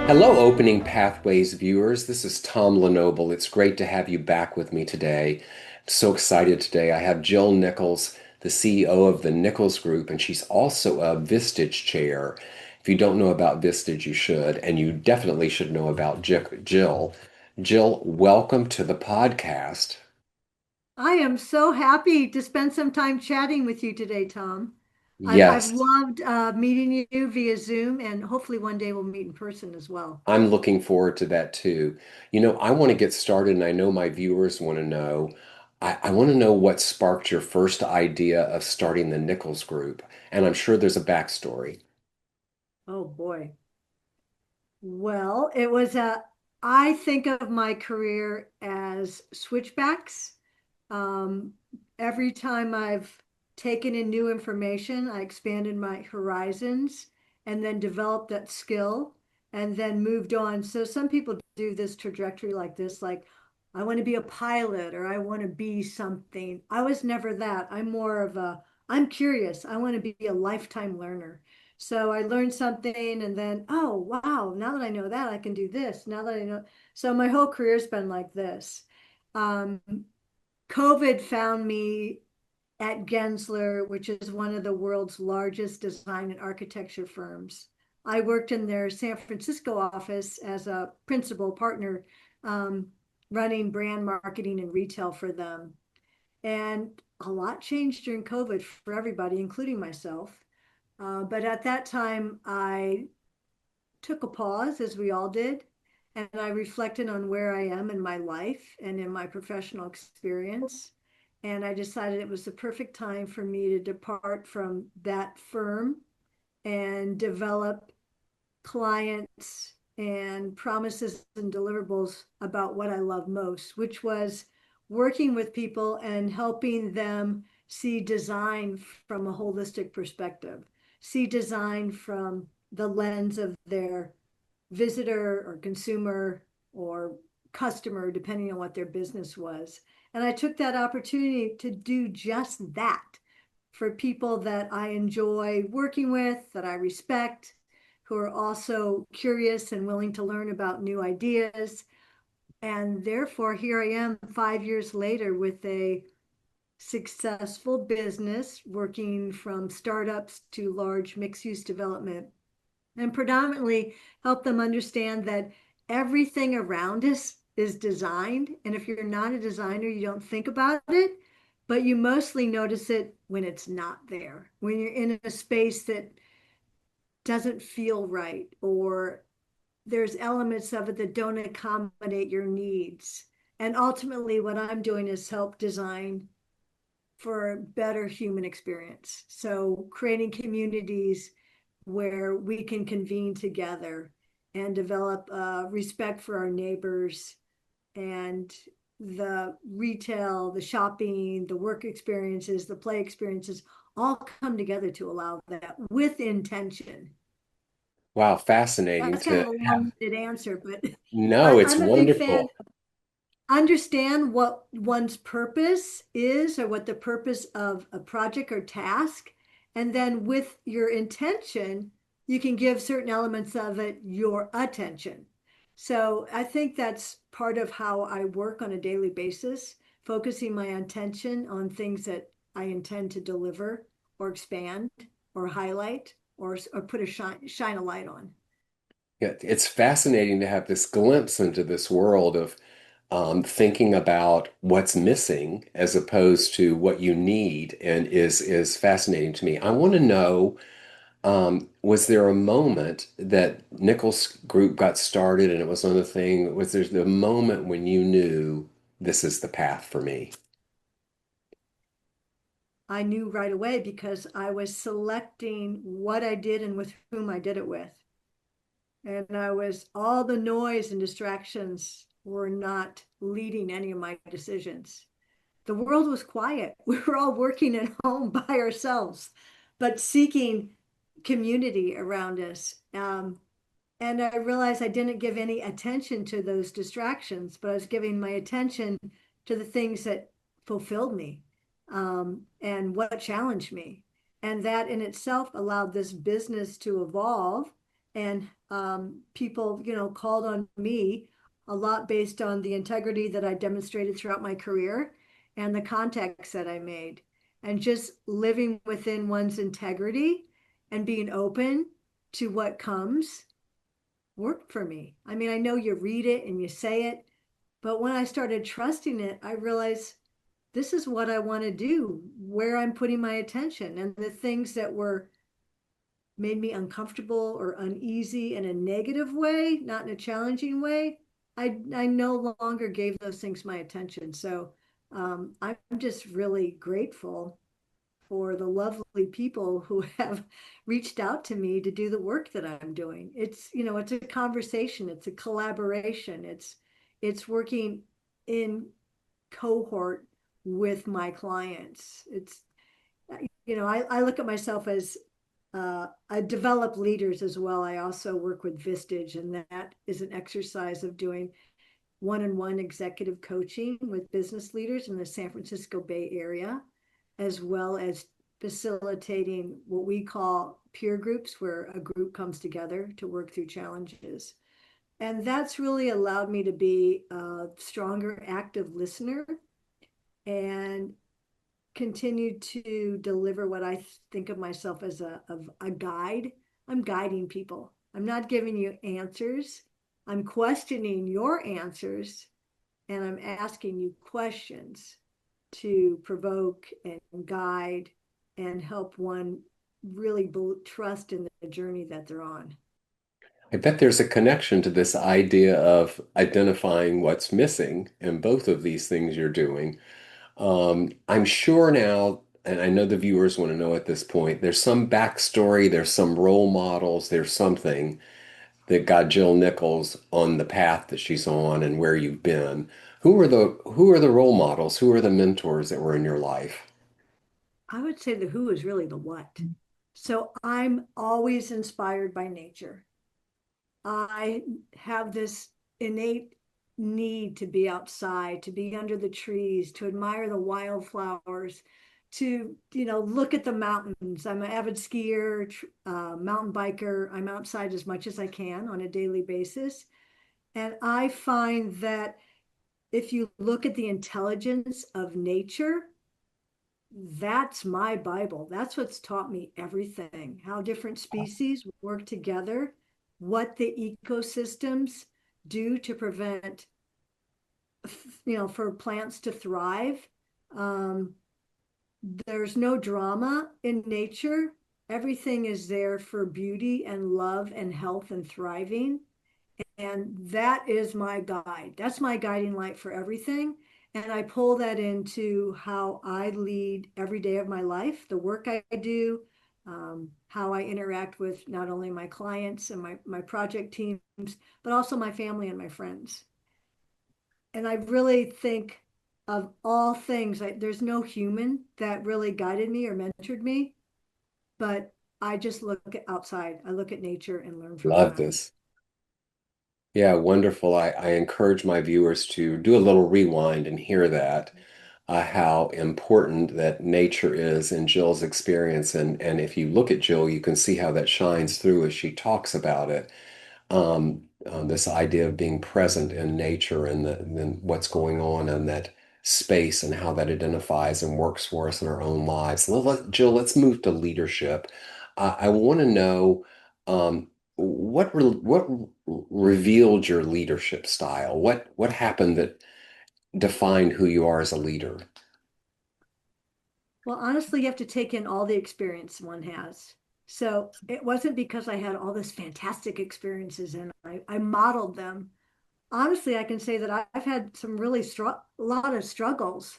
Hello, Opening Pathways viewers. This is Tom Lenoble. It's great to have you back with me today. I'm so excited today. I have Jill Nichols, the CEO of the Nichols Group, and she's also a Vistage chair. If you don't know about Vistage, you should, and you definitely should know about Jill. Jill, welcome to the podcast. I am so happy to spend some time chatting with you today, Tom. I've Yes, loved meeting you via Zoom, and hopefully one day we'll meet in person as well. I'm looking forward to that too. I want to get started, and I know my viewers want to know. I want to know what sparked your first idea of starting the Nichols Group, and I'm sure there's a backstory. Oh boy. Well, I think of my career as switchbacks. Um, every time I've taken in new information, I expanded my horizons and then developed that skill and then moved on. So some people do this trajectory like this, like I want to be a pilot or I want to be something. I was never that. I'm curious. I want to be a lifetime learner. So I learned something and then, oh, wow, now that I know that, I can do this. Now that I know. So my whole career's been like this. Um, COVID found me at Gensler, which is one of the world's largest design and architecture firms. I worked in their San Francisco office as a principal partner, um, running brand marketing and retail for them. And a lot changed during COVID for everybody, including myself. But at that time, I took a pause, as we all did, and I reflected on where I am in my life and in my professional experience. And I decided it was the perfect time for me to depart from that firm and develop clients and promises and deliverables about what I love most, which was working with people and helping them see design from a holistic perspective, see design from the lens of their visitor or consumer or customer, depending on what their business was. And I took that opportunity to do just that for people that I enjoy working with, that I respect, who are also curious and willing to learn about new ideas. And therefore, here I am 5 years later with a successful business working from startups to large mixed use development and predominantly help them understand that everything around us is designed. And if you're not a designer, you don't think about it, but you mostly notice it when it's not there, when you're in a space that doesn't feel right, or there's elements of it that don't accommodate your needs. And ultimately, what I'm doing is help design for a better human experience. So creating communities where we can convene together and develop respect for our neighbors and the retail, the shopping, the work experiences, the play experiences all come together to allow that with intention. Wow, fascinating That's kind to of a have. long-winded answer, but No, it's I'm a big fan. wonderful. Understand what one's purpose is or what the purpose of a project or task. And then with your intention, you can give certain elements of it your attention. So I think that's part of how I work on a daily basis, focusing my attention on things that I intend to deliver or expand or highlight or put shine a light on. Yeah, it's fascinating to have this glimpse into this world of thinking about what's missing as opposed to what you need, and is fascinating to me. I want to know, was there a moment that Nichols Group got started and it was on the thing? Was there the moment when you knew this is the path for me? I knew right away because I was selecting what I did and with whom I did it with. And all the noise and distractions were not leading any of my decisions. The world was quiet. We were all working at home by ourselves, but seeking community around us. And I realized I didn't give any attention to those distractions, but I was giving my attention to the things that fulfilled me, and what challenged me. And that in itself allowed this business to evolve And people, called on me a lot based on the integrity that I demonstrated throughout my career and the contacts that I made. And just living within one's integrity and being open to what comes worked for me. I mean, I know you read it and you say it, but when I started trusting it, I realized this is what I want to do, where I'm putting my attention, and the things that were made me uncomfortable or uneasy in a negative way, not in a challenging way, I no longer gave those things my attention. So I'm just really grateful for the lovely people who have reached out to me to do the work that I'm doing. It's a conversation, it's a collaboration, it's working in cohort with my clients. I look at myself as I develop leaders as well. I also work with Vistage, and that is an exercise of doing one-on-one executive coaching with business leaders in the San Francisco Bay Area, as well as facilitating what we call peer groups, where a group comes together to work through challenges. And that's really allowed me to be a stronger, active listener and continue to deliver what I think of myself as a guide. I'm guiding people. I'm not giving you answers. I'm questioning your answers, and I'm asking you questions to provoke and guide and help one really trust in the journey that they're on. I bet there's a connection to this idea of identifying what's missing in both of these things you're doing. I'm sure now, and I know the viewers want to know at this point, there's some backstory, there's some role models, there's something that got Jill Nichols on the path that she's on and where you've been. Who are the role models? Who are the mentors that were in your life? I would say the who is really the what. So I'm always inspired by nature. I have this innate need to be outside, to be under the trees, to admire the wildflowers, to, look at the mountains. I'm an avid skier, mountain biker. I'm outside as much as I can on a daily basis. And I find that if you look at the intelligence of nature, that's my Bible. That's what's taught me everything, how different species work together, what the ecosystems do to prevent, for plants to thrive. Um, there's no drama in nature. Everything is there for beauty and love and health and thriving. And that is my guide. That's my guiding light for everything. And I pull that into how I lead every day of my life, the work I do, how I interact with not only my clients and my project teams, but also my family and my friends. And I really think of all things, there's no human that really guided me or mentored me, but I just look outside. I look at nature and learn from Love that. this. Yeah, wonderful. I encourage my viewers to do a little rewind and hear that, how important that nature is in Jill's experience. And if you look at Jill, you can see how that shines through as she talks about it. This idea of being present in nature and what's going on in that space and how that identifies and works for us in our own lives. Jill, let's move to leadership. I want to know what revealed your leadership style. What happened that defined who you are as a leader? Well, honestly, you have to take in all the experience one has. So it wasn't because I had all this fantastic experiences and I modeled them. Honestly, I can say that I've had some really a lot of struggles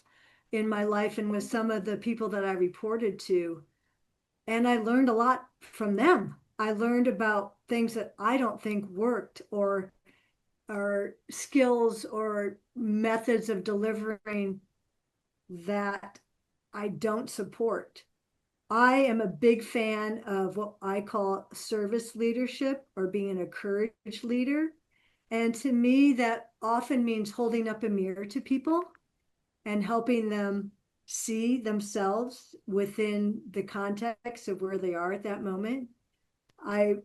in my life and with some of the people that I reported to. And I learned a lot from them. I learned about things that I don't think worked or skills or methods of delivering that I don't support. I am a big fan of what I call service leadership or being a courage leader. And to me, that often means holding up a mirror to people and helping them see themselves within the context of where they are at that moment. I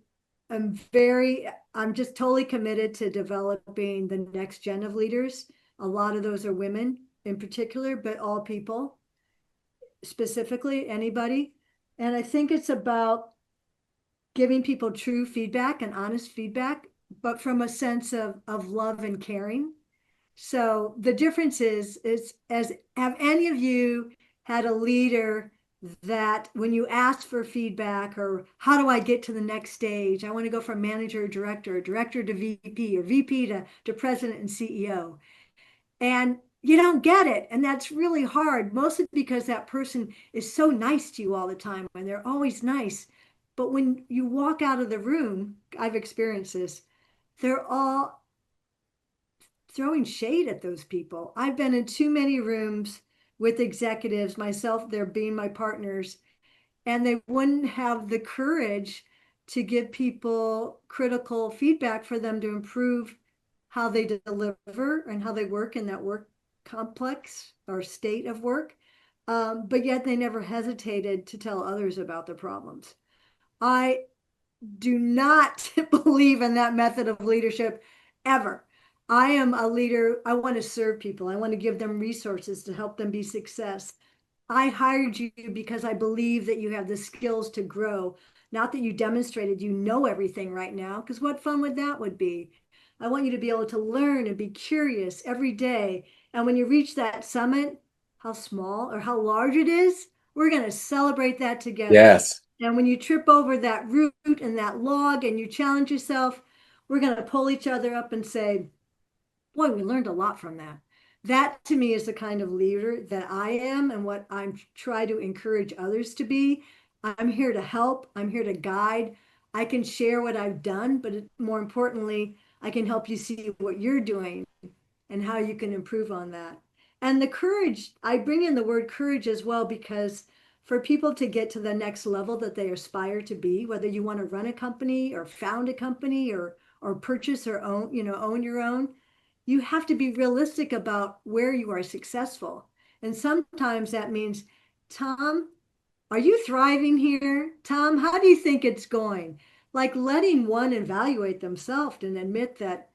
I'm just totally committed to developing the next gen of leaders. A lot of those are women in particular, but all people, specifically anybody. And I think it's about giving people true feedback and honest feedback, but from a sense of love and caring. So the difference is as have any of you had a leader that when you asked for feedback or how do I get to the next stage? I want to go from manager to director, director to VP, or VP to president and CEO. And you don't get it. And that's really hard, mostly because that person is so nice to you all the time and they're always nice. But when you walk out of the room, I've experienced this, they're all throwing shade at those people. I've been in too many rooms with executives, myself, they're being my partners, and they wouldn't have the courage to give people critical feedback for them to improve how they deliver and how they work in that work complex or state of work. But yet they never hesitated to tell others about their problems. I do not believe in that method of leadership ever. I am a leader. I want to serve people. I want to give them resources to help them be success. I hired you because I believe that you have the skills to grow, not that you demonstrated you know everything right now, because what fun would that would be? I want you to be able to learn and be curious every day. And when you reach that summit, how small or how large it is, we're going to celebrate that together. Yes. And when you trip over that root and that log and you challenge yourself, we're going to pull each other up and say, boy, we learned a lot from that. That to me is the kind of leader that I am and what I'm trying to encourage others to be. I'm here to help, I'm here to guide. I can share what I've done, but more importantly, I can help you see what you're doing and how you can improve on that. And the courage, I bring in the word courage as well because for people to get to the next level that they aspire to be, whether you want to run a company or found a company or purchase or own, own your own, you have to be realistic about where you are successful. And sometimes that means, Tom, are you thriving here? Tom, how do you think it's going? Like letting one evaluate themselves and admit that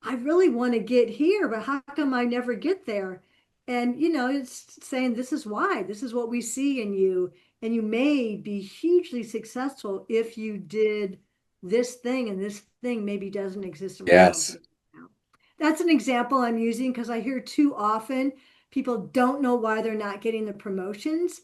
I really want to get here, but how come I never get there? And it's saying this is why, this is what we see in you, and you may be hugely successful if you did this thing, and this thing maybe doesn't exist in my Yes. company now. That's an example I'm using because I hear too often people don't know why they're not getting the promotions.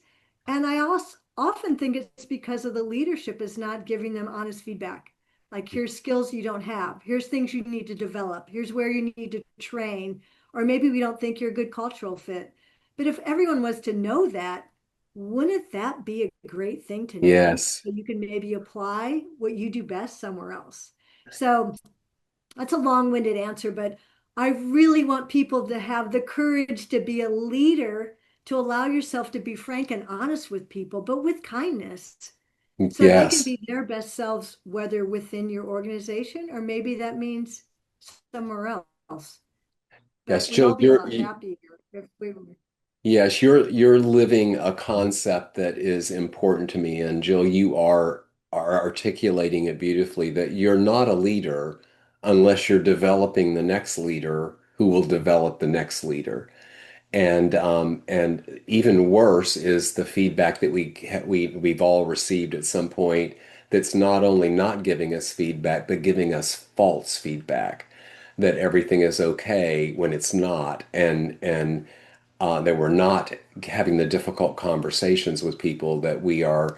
And I also often think it's because of the leadership is not giving them honest feedback. Like, here's skills you don't have. Here's things you need to develop. Here's where you need to train. Or maybe we don't think you're a good cultural fit. But if everyone was to know that, wouldn't that be a great thing to know? Yes. So you can maybe apply what you do best somewhere else. So that's a long-winded answer, but I really want people to have the courage to be a leader, to allow yourself to be frank and honest with people, but with kindness so they can Yes. be their best selves, whether within your organization or maybe that means somewhere else. Yes, But we'd Jill, all be a lot happier if we were. yes, you're living a concept that is important to me. And Jill, you are articulating it beautifully that you're not a leader unless you're developing the next leader who will develop the next leader. And even worse is the feedback that we've all received at some point that's not only not giving us feedback, but giving us false feedback that everything is okay when it's not, and that we're not having the difficult conversations with people that we are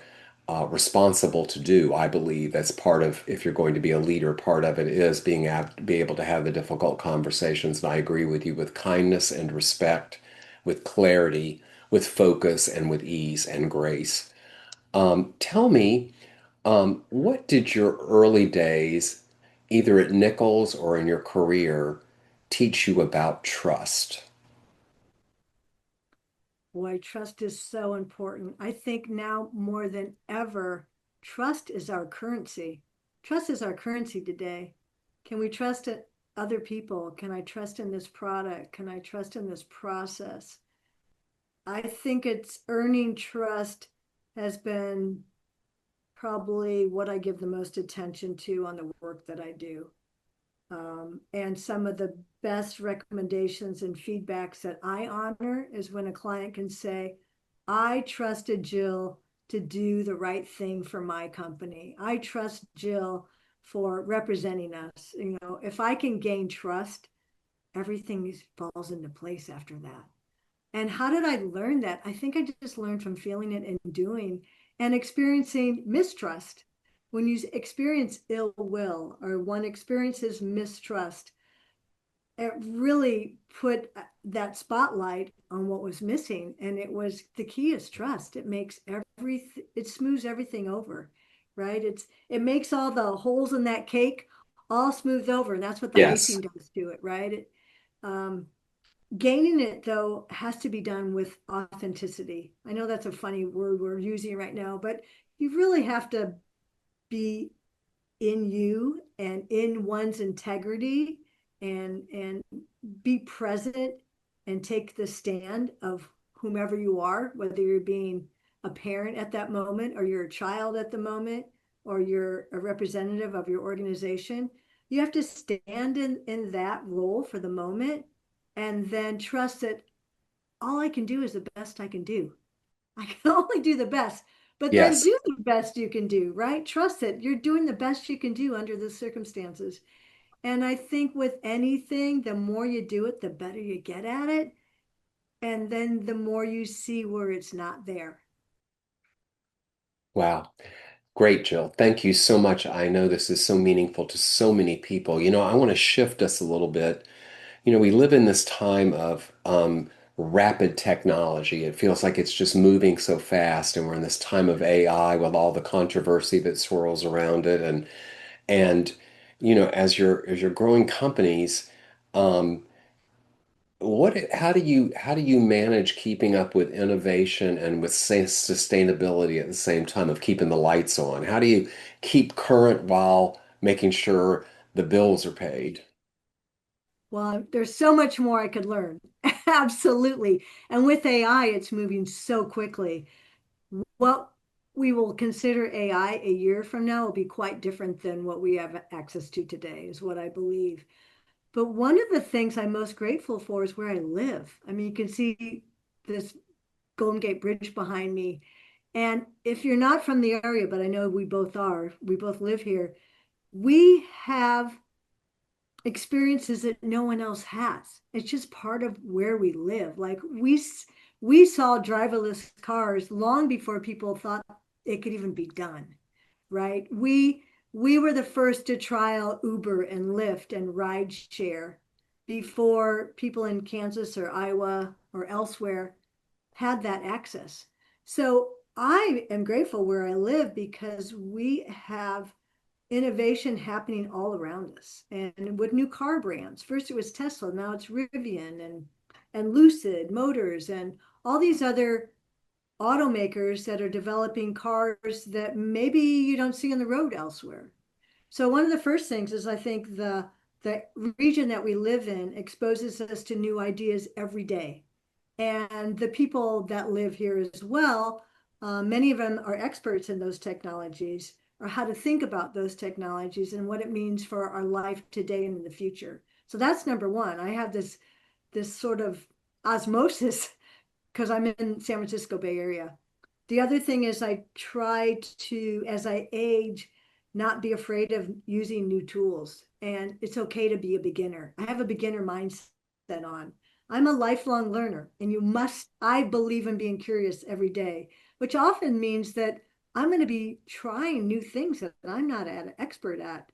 responsible to do. I believe that's part of, if you're going to be a leader, part of it is be able to have the difficult conversations. And I agree with you with kindness and respect, with clarity, with focus, and with ease and grace. Tell me, what did your early days, either at Nichols or in your career, teach you about trust? Boy, trust is so important. I think now more than ever, trust is our currency. Trust is our currency today. Can we trust other people? Can I trust in this product? Can I trust in this process? I think it's earning trust has been probably what I give the most attention to on the work that I do. And some of the best recommendations and feedbacks that I honor is when a client can say, I trusted Jill to do the right thing for my company. I trust Jill for representing us. You know, if I can gain trust, everything falls into place after that. And how did I learn that? I think I just learned from feeling it and doing and experiencing mistrust. When you experience ill will or one experiences mistrust, it really put that spotlight on what was missing. And it was the key is trust. It makes everything, it smooths everything over, right? It makes all the holes in that cake all smoothed over. And that's what the icing Yes. does to it, right? Um, Gaining it, though, has to be done with authenticity. I know that's a funny word we're using right now, but you really have to be in you and in one's integrity and be present and take the stand of whomever you are, whether you're being a parent at that moment or you're a child at the moment or you're a representative of your organization. You have to stand in that role for the moment and then trust that all I can do is the best I can do. I can only do the best, but then Yes. do the best you can do, right? Trust it. You're doing the best you can do under the circumstances. And I think with anything, the more you do it, the better you get at it. And then the more you see where it's not there. Wow. Great, Jill. Thank you so much. I know this is so meaningful to so many people. I want to shift us a little bit. We live in this time of rapid technology. It feels like it's just moving so fast, and we're in this time of AI with all the controversy that swirls around it. And as you're growing companies, um, how do you manage keeping up with innovation and with sustainability at the same time of keeping the lights on? How do you keep current while making sure the bills are paid? Well, there's so much more I could learn. Absolutely. And with AI, it's moving so quickly. What we will consider AI a year from now will be quite different than what we have access to today, is what I believe. But one of the things I'm most grateful for is where I live. I mean, you can see this Golden Gate Bridge behind me. And if you're not from the area, but I know we both are, we both live here, we have experiences that no one else has. It's just part of where we live. Like we saw driverless cars long before people thought it could even be done, right? We were the first to trial Uber and Lyft and ride share before people in Kansas or Iowa or elsewhere had that access. So I am grateful where I live because we have innovation happening all around us and with new car brands. First it was Tesla, now it's Rivian and Lucid Motors and all these other automakers that are developing cars that maybe you don't see on the road elsewhere. So one of the first things is I think the region that we live in exposes us to new ideas every day. And the people that live here as well, many of them are experts in those technologies or how to think about those technologies and what it means for our life today and in the future. So that's number one. I have this sort of osmosis because I'm in San Francisco Bay Area. The other thing is I try to, as I age, not be afraid of using new tools. And it's okay to be a beginner. I have a beginner mindset on. I'm a lifelong learner, and I believe in being curious every day, which often means that I'm going to be trying new things that I'm not an expert at.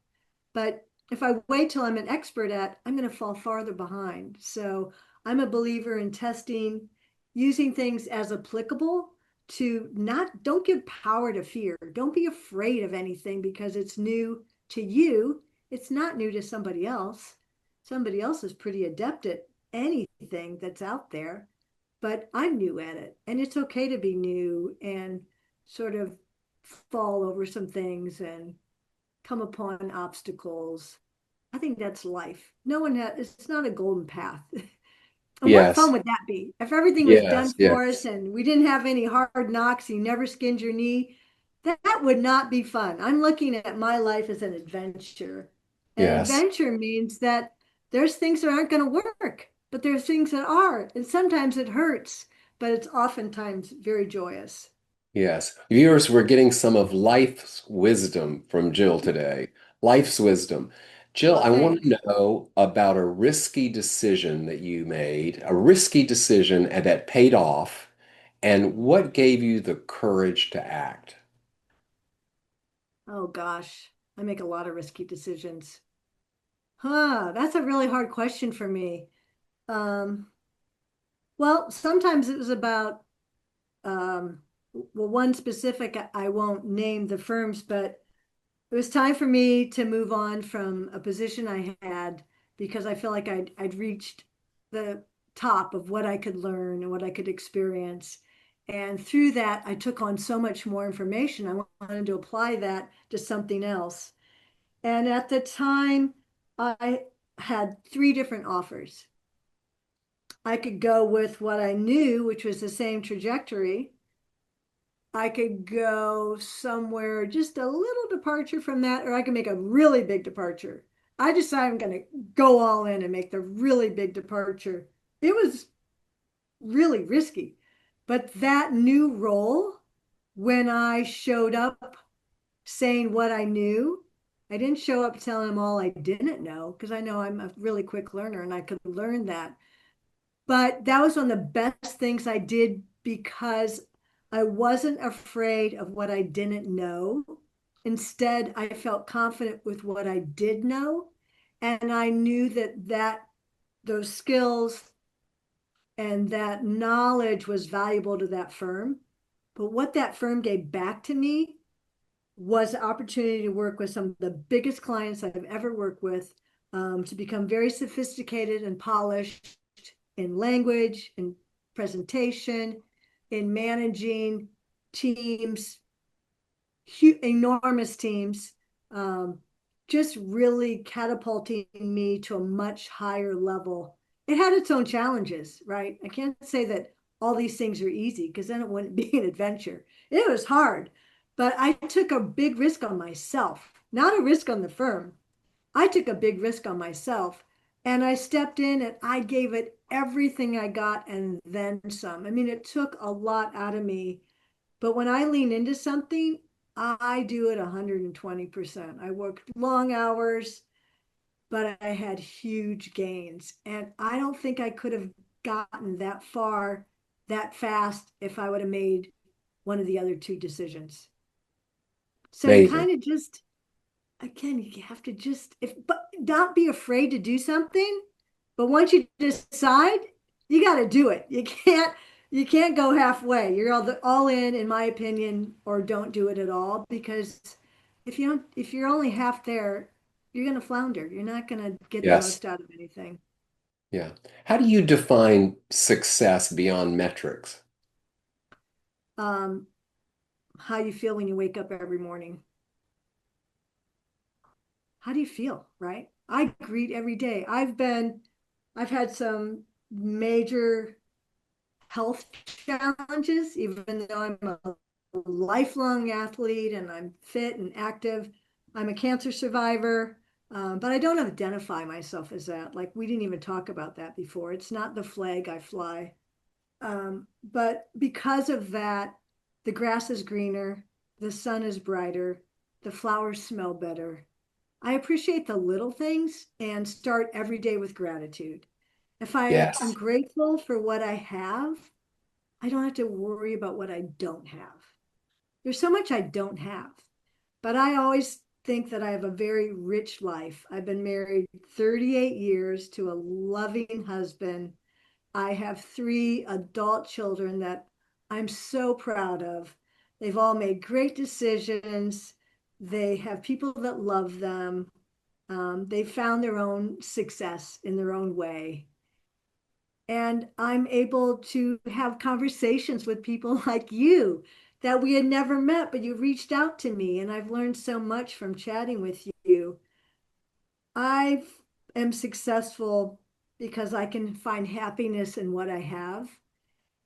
But if I wait till I'm an expert at, I'm going to fall farther behind. So I'm a believer in testing, using things as applicable to not, don't give power to fear. Don't be afraid of anything because it's new to you. It's not new to somebody else. Somebody else is pretty adept at anything that's out there, but I'm new at it. And it's okay to be new and sort of fall over some things and come upon obstacles. I think that's life. No one has, it's not a golden path. And what fun Yes, would that be? If everything was done yes, for us yes. and we didn't have any hard knocks, you never skinned your knee. That would not be fun. I'm looking at my life as an adventure. And Yes. adventure means that there's things that aren't going to work, but there's things that are. And sometimes it hurts, but it's oftentimes very joyous. Yes. Viewers, we're getting some of life's wisdom from Jill today. Life's wisdom. Jill, Oh, I want thanks. to know about a risky decision that you made, a risky decision and that paid off, and what gave you the courage to act? Oh gosh, I make a lot of risky decisions. That's a really hard question for me. Um, well, sometimes it was about well, one specific, I won't name the firms, but it was time for me to move on from a position I had because I feel like I'd reached the top of what I could learn and what I could experience. And through that, I took on so much more information. I wanted to apply that to something else. And at the time, I had three different offers. I could go with what I knew, which was the same trajectory. I could go somewhere just a little departure from that, or I could make a really big departure. I decided I'm going to go all in and make the really big departure. It was really risky, but that new role, when I showed up saying what I knew, I didn't show up telling them all I didn't know because I know I'm a really quick learner and I could learn that. But that was one of the best things I did because I wasn't afraid of what I didn't know. Instead, I felt confident with what I did know. And I knew that those skills and that knowledge was valuable to that firm. But what that firm gave back to me was the opportunity to work with some of the biggest clients I've ever worked with, to become very sophisticated and polished in language, in presentation, in managing teams, enormous teams, um, just really catapulting me to a much higher level. It had its own challenges, right? I can't say that all these things are easy because then it wouldn't be an adventure. It was hard, but I took a big risk on myself, not a risk on the firm. I took a big risk on myself and I stepped in and I gave it everything I got and then some. I mean, it took a lot out of me, but when I lean into something, I do it 120%. I worked long hours, but I had huge gains. And I don't think I could have gotten that far that fast if I would have made one of the other two decisions. So you Amazing. kind of just, again, you have to just, if, but not be afraid to do something. But once you decide, you got to do it. You can't go halfway. You're all in my opinion, or don't do it at all because if you're only half there, you're going to flounder. You're not going to get the Yes. most out of anything. Yeah. How do you define success beyond metrics? Um, how you feel when you wake up every morning? How do you feel, right? I greet every day. I've had some major health challenges, even though I'm a lifelong athlete and I'm fit and active. I'm a cancer survivor, but I don't identify myself as that. Like we didn't even talk about that before. It's not the flag I fly. But because of that, the grass is greener, the sun is brighter, the flowers smell better. I appreciate the little things and start every day with gratitude. If I am Yes. grateful for what I have, I don't have to worry about what I don't have. There's so much I don't have, but I always think that I have a very rich life. I've been married 38 years to a loving husband. I have three adult children that I'm so proud of. They've all made great decisions. They have people that love them. They found their own success in their own way. And I'm able to have conversations with people like you that we had never met, but you reached out to me, and I've learned so much from chatting with you. I am successful because I can find happiness in what I have,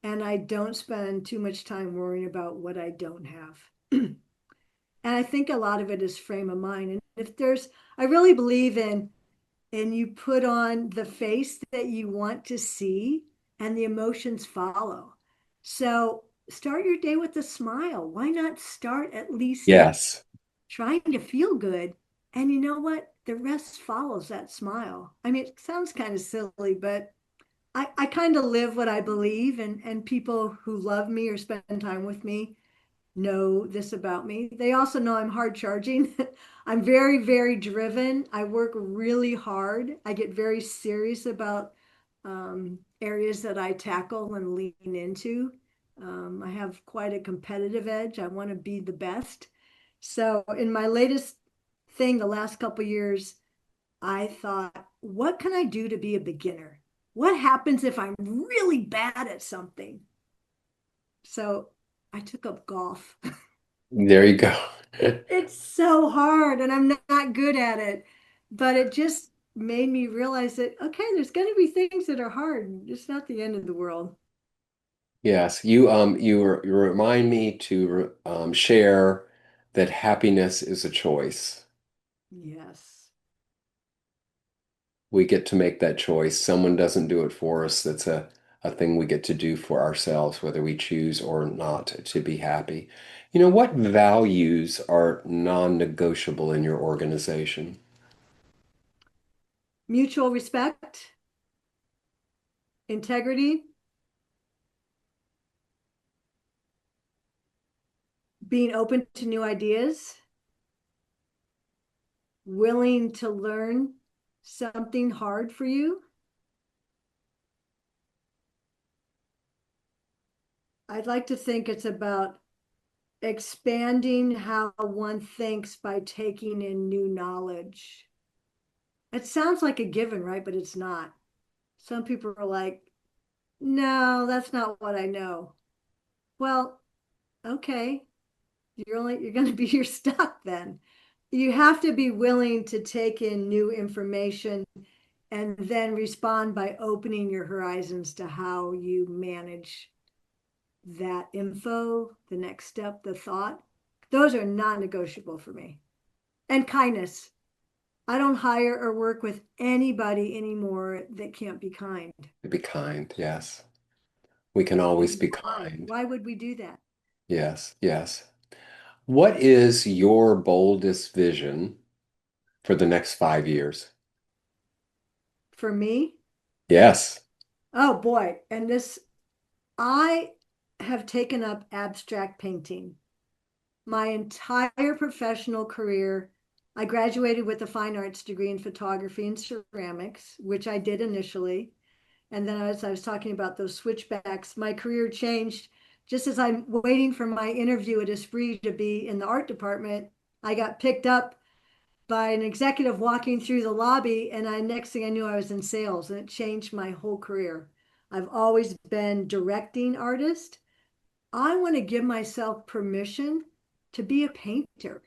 and I don't spend too much time worrying about what I don't have. And I think a lot of it is frame of mind. And if there's, I really believe in, and you put on the face that you want to see, and the emotions follow. So start your day with a smile. Why not start at least Yes. trying to feel good? And you know what? The rest follows that smile. I mean, it sounds kind of silly, but I kind of live what I believe, and people who love me or spend time with me know this about me. They also know I'm hard charging. I'm very, very driven. I work really hard. I get very serious about areas that I tackle and lean into. I have quite a competitive edge. I want to be the best. So in my latest thing, the last couple years, I thought, what can I do to be a beginner? What happens if I'm really bad at something? So I took up golf. There you go. It's so hard and I'm not good at it. But it just made me realize that, okay, there's going to be things that are hard. It's not the end of the world. Yes, you remind me to share that happiness is a choice. Yes. We get to make that choice. Someone doesn't do it for us. That's a thing we get to do for ourselves, whether we choose or not to be happy. What values are non-negotiable in your organization? Mutual respect, integrity, being open to new ideas, willing to learn something hard for you. I'd like to think it's about expanding how one thinks by taking in new knowledge. It sounds like a given, right? But it's not. Some people are like, no, that's not what I know. Well, okay, you're going to be you're stuck then. You have to be willing to take in new information and then respond by opening your horizons to how you manage that info, the next step, the thought. Those are non-negotiable for me. And kindness. I don't hire or work with anybody anymore that can't be kind. To be kind, yes. We can always And be why? kind. Why would we do that? Yes, yes. What is your boldest vision for the next 5 years? For me? Yes. Oh boy. And this, I have taken up abstract painting my entire professional career. I graduated with a fine arts degree in photography and ceramics, which I did initially. And then as I was talking about those switchbacks, my career changed just as I'm waiting for my interview at Esprit to be in the art department. I got picked up by an executive walking through the lobby, and next thing I knew, I was in sales, and it changed my whole career. I've always been directing artist. I want to give myself permission to be a painter.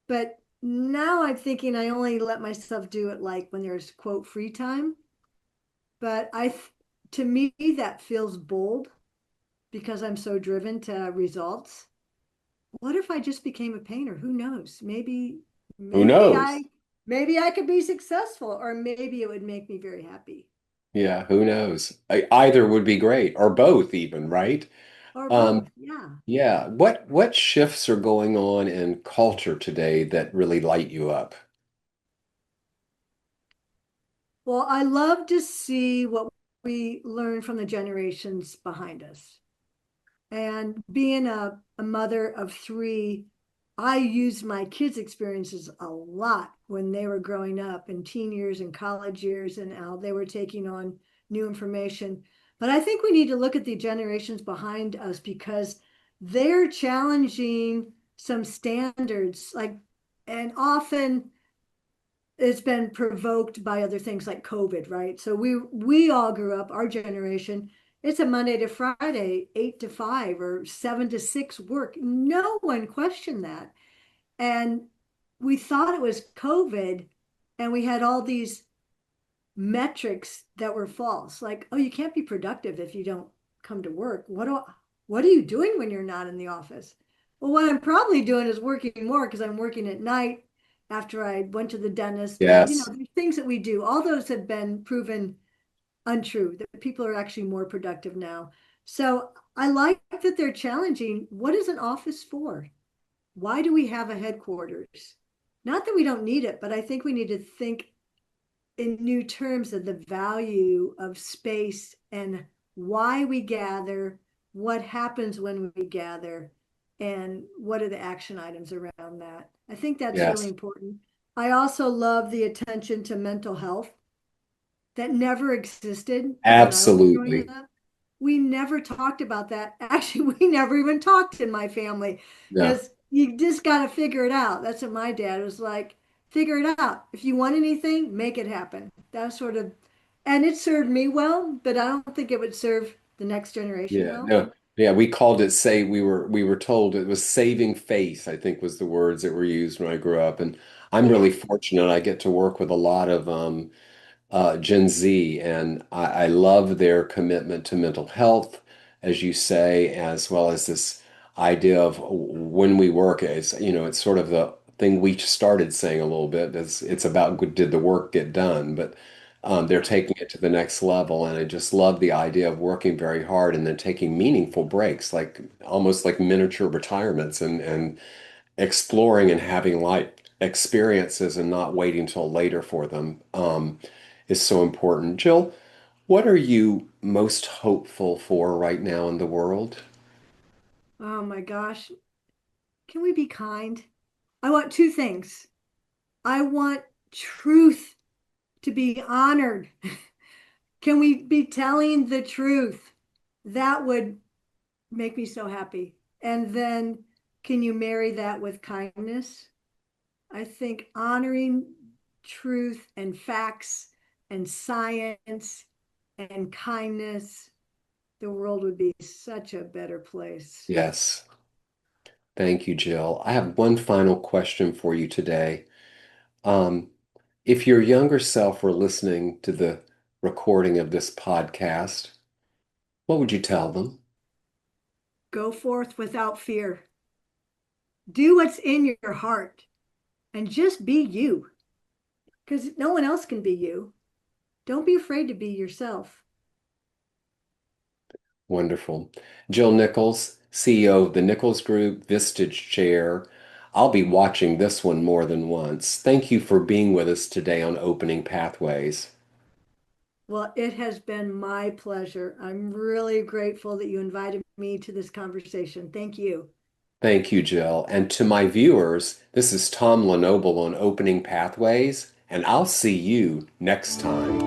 But now I'm thinking I only let myself do it like when there's quote free time. But to me, that feels bold because I'm so driven to results. What if I just became a painter? Who knows? Who Maybe knows? I could be successful, or maybe it would make me very happy, Yeah, who knows? Either would be great, or both even, right? or Um, both. Yeah. yeah. What shifts are going on in culture today that really light you up? Well, I love to see what we learn from the generations behind us. And being a mother of three, I used my kids' experiences a lot when they were growing up in teen years and college years and how they were taking on new information. But I think we need to look at the generations behind us because they're challenging some standards, like, and often it's been provoked by other things like COVID, right? So we all grew up, our generation, it's a Monday to Friday, 8 to 5 or 7 to 6 work. No one questioned that. And we thought it was COVID, and we had all these metrics that were false. Like, oh, you can't be productive if you don't come to work. What are you doing when you're not in the office? Well, what I'm probably doing is working more because I'm working at night after I went to the dentist. And, Yes, there's things that we do. All those have been proven untrue, that people are actually more productive now. So I like that they're challenging what is an office for? Why do we have a headquarters? Not that we don't need it, but I think we need to think in new terms of the value of space and why we gather, what happens when we gather, and what are the action items around that. I think that's really yes, important. I also love the attention to mental health that never existed when I was growing absolutely. up. We never talked about that. Actually, we never even talked in my family Yeah, because you just got to figure it out. That's what my dad was like. Figure it out. If you want anything, make it happen. That sort of, and it served me well, but I don't think it would serve the next generation yeah, well. no, yeah. We called it say we were told it was saving face, I think was the words that were used when I grew up. And I'm really Yeah. fortunate. I get to work with a lot of Gen Z, and I love their commitment to mental health, as you say, as well as this idea of when we work. It's sort of the thing we started saying a little bit. It's about did the work get done, but they're Yeah. taking it to the next level, and I just love the idea of working very hard and then taking meaningful breaks, like almost like miniature retirements, and exploring and having life experiences and not waiting till later for them is so important. Jill, what are you most hopeful for right now in the world? Oh my gosh. Can we be kind? I want two things. I want truth to be honored. Can we be telling the truth? That would make me so happy. And then can you marry that with kindness? I think honoring truth and facts and science and kindness, the world would be such a better place. Yes. Thank you, Jill. I have one final question for you today. Um, if your younger self were listening to the recording of this podcast, what would you tell them? Go forth without fear. Do what's in your heart and just be you because no one else can be you. Don't be afraid to be yourself. Wonderful. Jill Nichols, CEO of the Nichols Group, Vistage Chair. I'll be watching this one more than once. Thank you for being with us today on Opening Pathways. Well, it has been my pleasure. I'm really grateful that you invited me to this conversation. Thank you. Thank you, Jill. And to my viewers, this is Tom Lenoble on Opening Pathways, and I'll see you next time.